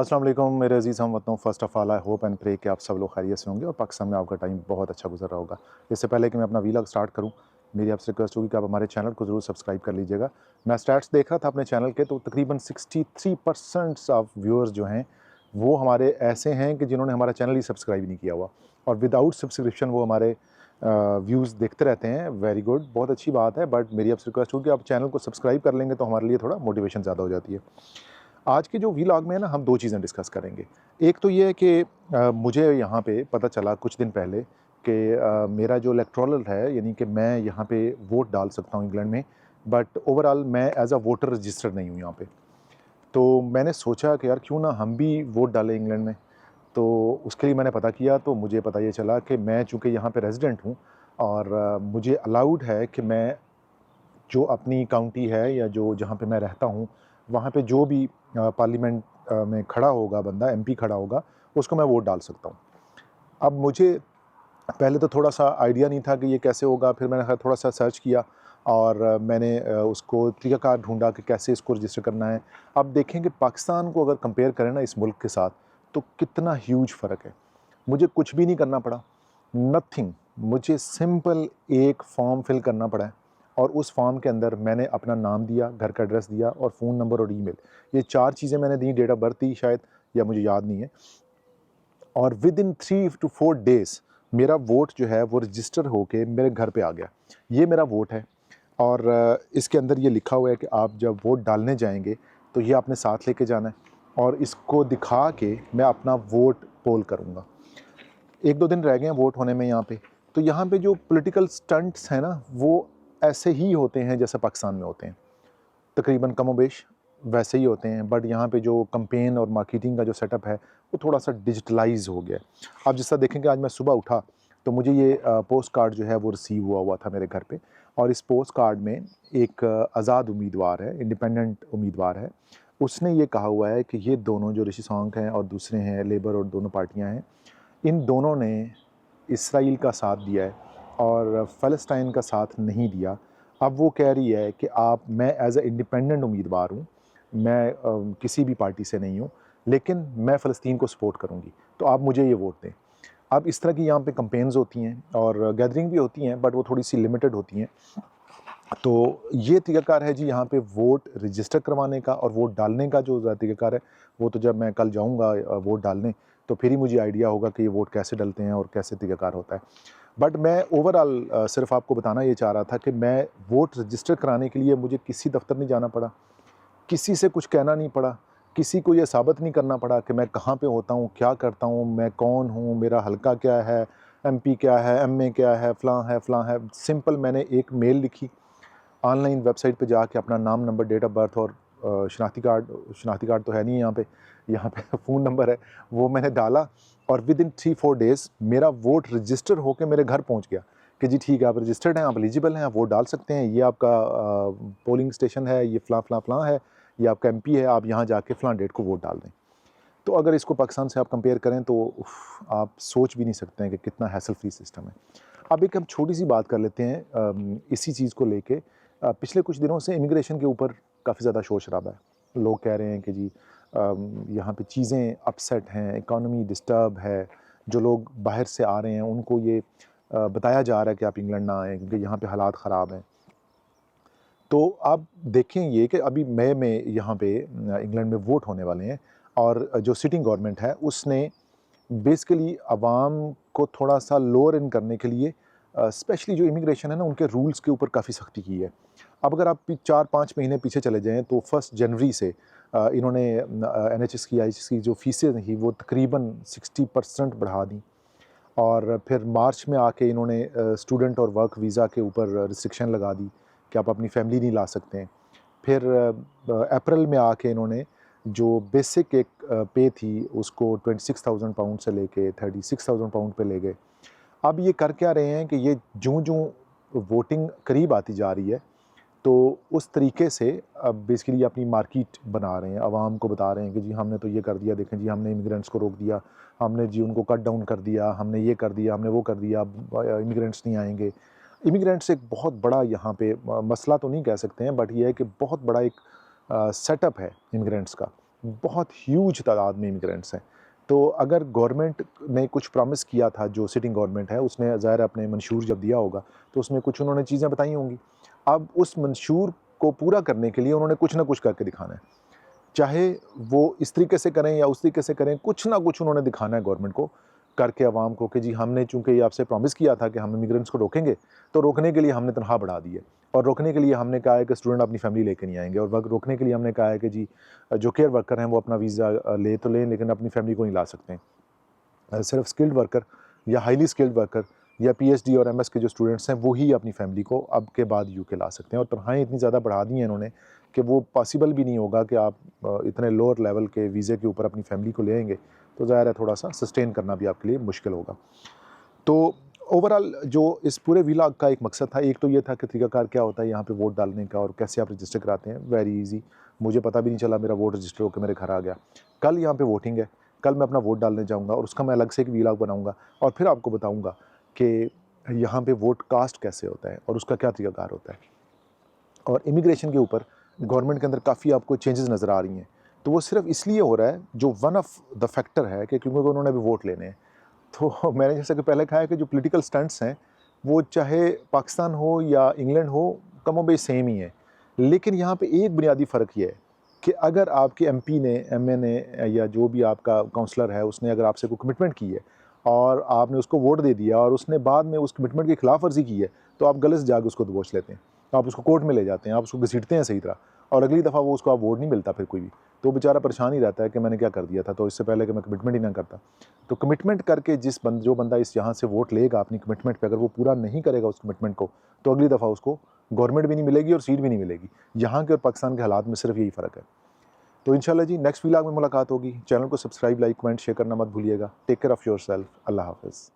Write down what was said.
अस्सलाम वालेकुम मेरे अजीज़ हम वतनों। First of all I hope and pray कि आप सब लोग खैरियत से होंगे और पाकिस्तान में आपका टाइम बहुत अच्छा गुजर रहा होगा। इससे पहले कि मैं अपना वीलॉग स्टार्ट करूं, मेरी आपसे रिक्वेस्ट होगी कि आप हमारे चैनल को ज़रूर सब्सक्राइब कर लीजिएगा। मैं स्टैट्स देख रहा था अपने चैनल के, तो तकरीबन 63% ऑफ व्यूअर्स जो हैं वो हमारे ऐसे हैं कि जिन्होंने हमारा चैनल ही सब्सक्राइब नहीं किया हुआ, और विदाउट सब्सक्रिप्शन वो हमारे व्यूज़ देखते रहते हैं। वेरी गुड, बहुत अच्छी बात है। बट मेरी आपसे रिक्वेस्ट होगी कि आप चैनल को सब्सक्राइब कर लेंगे तो हमारे लिए थोड़ा मोटिवेशन ज़्यादा हो जाती है। आज के जो व्लॉग में ना हम 2 चीज़ें डिस्कस करेंगे। एक तो ये है कि मुझे यहाँ पे पता चला कुछ दिन पहले कि मेरा जो इलेक्टोरल है, यानी कि मैं यहाँ पे वोट डाल सकता हूँ इंग्लैंड में, बट ओवरऑल मैं एज़ अ वोटर रजिस्टर्ड नहीं हूँ यहाँ पे। तो मैंने सोचा कि यार क्यों ना हम भी वोट डालें इंग्लैंड में। तो उसके लिए मैंने पता किया, तो मुझे पता ये चला कि मैं चूँकि यहाँ पे रेज़िडेंट हूँ और मुझे अलाउड है कि मैं जो अपनी काउंटी है या जो जहाँ पे मैं रहता हूँ, वहाँ पे जो भी पार्लियामेंट में खड़ा होगा बंदा, एमपी खड़ा होगा, उसको मैं वोट डाल सकता हूँ। अब मुझे पहले तो थोड़ा-सा आइडिया नहीं था कि ये कैसे होगा, फिर मैंने थोड़ा-सा सर्च किया और मैंने उसको तरीक़ाकार ढूँढा कि कैसे इसको रजिस्टर करना है। अब देखें कि पाकिस्तान को अगर कंपेयर करें ना इस मुल्क के साथ, तो कितना ह्यूज फ़र्क है। मुझे कुछ भी नहीं करना पड़ा, नथिंग। मुझे सिंपल एक फॉर्म फिल करना पड़ा है और उस फॉर्म के अंदर मैंने अपना नाम दिया, घर का एड्रेस दिया और फ़ोन नंबर और ईमेल, ये 4 चीज़ें मैंने दी, डेट ऑफ बर्थ दी शायद, या मुझे याद नहीं है। और विदिन 3 टू 4 डेज़ मेरा वोट जो है वो रजिस्टर होके मेरे घर पे आ गया। ये मेरा वोट है और इसके अंदर ये लिखा हुआ है कि आप जब वोट डालने जाएँगे तो ये आपने साथ लेके जाना है और इसको दिखा के मैं अपना वोट पोल करूँगा। 1-2 दिन रह गए हैं वोट होने में यहाँ पे। तो यहाँ पे जो पॉलिटिकल स्टंट्स हैं ना, वो ऐसे ही होते हैं जैसे पाकिस्तान में होते हैं। तकरीबन कमोबेश वैसे ही होते हैं, बट यहाँ पे जो कैंपेन और मार्केटिंग का जो सेटअप है, वो थोड़ा-सा डिजिटलाइज़ हो गया है। आप जिस तरह देखेंगे, आज मैं सुबह उठा तो मुझे ये पोस्ट कार्ड जो है वो रिसीव हुआ था मेरे घर पे, और इस पोस्ट कार्ड में एक आज़ाद उम्मीदवार है, इंडिपेंडेंट उम्मीदवार है। उसने ये कहा हुआ है कि ये दोनों जो ऋषि सुनक हैं और दूसरे हैं लेबर और दोनों पार्टियाँ हैं, इन दोनों ने इसराइल का साथ दिया है और फ़लस्तीन का साथ नहीं दिया। अब वो कह रही है कि मैं एज़ अ इंडिपेंडेंट उम्मीदवार हूँ, मैं किसी भी पार्टी से नहीं हूँ, लेकिन मैं फ़लस्तीन को सपोर्ट करूँगी, तो आप मुझे ये वोट दें। अब इस तरह की यहाँ पे कैंपेन्स होती हैं और गैदरिंग भी होती हैं, बट वो थोड़ी-सी लिमिटेड होती हैं। तो ये तरीक़ाकार है जी यहाँ पे वोट रजिस्टर करवाने का, और वोट डालने का जो तरीक़ाकार है, वो तो जब मैं कल जाऊँगा वोट डालने, तो फिर ही मुझे आइडिया होगा कि ये वोट कैसे डलते हैं और कैसे तरीक़ाकार होता है। बट मैं ओवरऑल सिर्फ़ आपको बताना ये चाह रहा था कि मैं वोट रजिस्टर कराने के लिए मुझे किसी दफ़्तर नहीं जाना पड़ा, किसी से कुछ कहना नहीं पड़ा, किसी को ये साबित नहीं करना पड़ा कि मैं कहाँ पे होता हूँ, क्या करता हूँ, मैं कौन हूँ, मेरा हलका क्या है, एमपी क्या है, एमए क्या है, फ़लाँ है, फ़लाँ है। सिंपल मैंने एक मेल लिखी, ऑनलाइन वेबसाइट पे जाके अपना नाम, नंबर, डेट ऑफ़ बर्थ और शनाख्ती कार्ड तो है नहीं यहाँ पे फ़ोन नंबर है, वो मैंने डाला और विदिन 3-4 डेज़ मेरा वोट रजिस्टर होके मेरे घर पहुँच गया कि जी ठीक है, आप रजिस्टर्ड हैं, आप एलिजिबल हैं, आप वोट डाल सकते हैं, ये आपका पोलिंग स्टेशन है, ये फ़लाँ, फ़लाँ, फ़लाँ है, ये आपका एमपी है, आप यहाँ जाके फ़लाँ डेट को वोट डाल दें। तो अगर इसको पाकिस्तान से आप कंपेयर करें तो आप सोच भी नहीं सकते हैं कि कितना हैसल फ्री सिस्टम है। अब एक हम छोटी-सी बात कर लेते हैं इसी चीज़ को लेके। पिछले कुछ दिनों से इमिग्रेशन के ऊपर काफ़ी ज़्यादा शोर-शराबा है। लोग कह रहे हैं कि जी यहाँ पे चीज़ें अपसेट हैं, इकॉनमी डिस्टर्ब है, जो लोग बाहर से आ रहे हैं उनको ये बताया जा रहा है कि आप इंग्लैंड ना आएँ क्योंकि यहाँ पे हालात ख़राब हैं। तो आप देखें ये कि अभी मई में यहाँ पे इंग्लैंड में वोट होने वाले हैं और जो सिटिंग गवर्नमेंट है उसने बेसिकली अवाम को थोड़ा-सा लोअर इन करने के लिए स्पेशली जो इमिग्रेशन है ना, उनके रूल्स के ऊपर काफ़ी सख्ती की है। अब अगर आप 4-5 महीने पीछे चले जाएँ तो 1 जनवरी से इन्होंने एनएचएस की, आईएचएस की जो फ़ीसें थी वो तकरीबन 60% बढ़ा दी, और फिर मार्च में आके इन्होंने स्टूडेंट और वर्क वीज़ा के ऊपर रिस्ट्रिक्शन लगा दी कि आप अपनी फैमिली नहीं ला सकते हैं। फिर अप्रैल में आके इन्होंने जो बेसिक एक पे थी उसको 26,000 पाउंड से लेके 36,000 पाउंड पे ले गए। अब ये कर क्या रहे हैं कि ये ज्यों-ज्यों वोटिंग करीब आती जा रही है, तो उस तरीके से अब बेसिकली अपनी मार्केट बना रहे हैं, आवाम को बता रहे हैं कि जी हमने तो ये कर दिया, देखें जी हमने इमिग्रेंट्स को रोक दिया, हमने जी उनको कट डाउन कर दिया, हमने ये कर दिया, हमने वो कर दिया, अब इमिग्रेंट्स नहीं आएँगे। इमिग्रेंट्स एक बहुत बड़ा यहाँ पे मसला तो नहीं कह सकते हैं, बट ये है कि बहुत बड़ा एक सेटअप है इमिग्रेंट्स का, बहुत ह्यूज तादाद में इमिग्रेंट्स हैं। तो अगर गवर्नमेंट ने कुछ प्रॉमिस किया था, जो सिटिंग गवर्नमेंट है उसने ज़ाहिर है अपने मंशूर जब दिया होगा तो उसमें कुछ उन्होंने चीज़ें बताई होंगी। अब उस मंशूर को पूरा करने के लिए उन्होंने कुछ ना कुछ करके दिखाना है, चाहे वो इस तरीके से करें या उस तरीके से करें, कुछ ना कुछ उन्होंने दिखाना है गवर्नमेंट को करके आवाम को कि जी हमने चूँकि ये आपसे प्रॉमिस किया था कि हम इमिग्रेंट्स को रोकेंगे, तो रोकने के लिए हमने तनख्वाह बढ़ा दी है, और रोकने के लिए हमने कहा है कि स्टूडेंट अपनी फैमिली लेके नहीं आएँगे, और रोकने के लिए हमने कहा है कि जी जो केयर वर्कर हैं वो अपना वीज़ा ले तो लें लेकिन अपनी फैमिली को नहीं ला सकते हैं। सिर्फ स्किल्ड वर्कर या हाईली स्किल्ड वर्कर या पीएचडी और एमएस के जो स्टूडेंट्स हैं वो ही अपनी फैमिली को अब के बाद यूके ला सकते हैं, और तनख्वाहें इतनी ज़्यादा बढ़ा दी हैं इन्होंने कि वो पॉसिबल भी नहीं होगा कि आप इतने लोअर लेवल के वीज़े के ऊपर अपनी फैमिली को ले आएंगे, तो ज़ाहिर है थोड़ा सा सस्टेन करना भी आपके लिए मुश्किल होगा। तो ओवरऑल जो इस पूरे व्लॉग का एक मकसद था, एक तो ये था कि तरीकाकार क्या होता है यहाँ पे वोट डालने का और कैसे आप रजिस्टर कराते हैं। वेरी इजी, मुझे पता भी नहीं चला, मेरा वोट रजिस्टर होकर मेरे घर आ गया। कल यहाँ पे वोटिंग है, कल मैं अपना वोट डालने जाऊँगा और उसका मैं अलग से एक व्लॉग बनाऊँगा और फिर आपको बताऊँगा कि यहाँ पे वोट कास्ट कैसे होता है और उसका क्या तरीकाकार होता है। और इमिग्रेशन के ऊपर गवर्नमेंट के अंदर काफ़ी आपको चेंजेस नज़र आ रही हैं, तो वो सिर्फ इसलिए हो रहा है, जो वन ऑफ द फैक्टर है कि क्योंकि उन्होंने अभी वोट लेने हैं। तो मैंने जैसे कि पहले कहा है कि जो पॉलिटिकल स्टंट्स हैं वो चाहे पाकिस्तान हो या इंग्लैंड हो, कमोबेश सेम ही है। लेकिन यहाँ पे एक बुनियादी फ़र्क ये है कि अगर आपके एमपी ने, एमए ने या जो भी आपका काउंसलर है उसने अगर आपसे कोई कमिटमेंट की है और आपने उसको वोट दे दिया और उसने बाद में उस कमिटमेंट की खिलाफ वर्जी की है, तो आप गलत जाके उसको दबोच लेते हैं, आप उसको कोर्ट में ले जाते हैं, आप उसको घसीटते हैं सही तरह, और अगली दफ़ा वो उसको आप वोट नहीं मिलता फिर कोई भी, तो बेचारा परेशान ही रहता है कि मैंने क्या कर दिया था, तो इससे पहले कि मैं कमिटमेंट ही ना करता। तो कमिटमेंट करके जो बंदा इस यहाँ से वोट लेगा अपनी कमिटमेंट पे, अगर वो पूरा नहीं करेगा उस कमिटमेंट को, तो अगली दफ़ा उसको गवर्नमेंट भी नहीं मिलेगी और सीट भी नहीं मिलेगी। यहाँ के और पाकिस्तान के हालात में सिर्फ यही फ़र्क है। तो इंशाल्लाह जी नेक्स्ट व्लॉग में मुलाकात होगी। चैनल को सब्सक्राइब, लाइक, कमेंट, शेयर करना मत भूलिएगा। Take care of yourself. अल्लाह हाफ़िज़।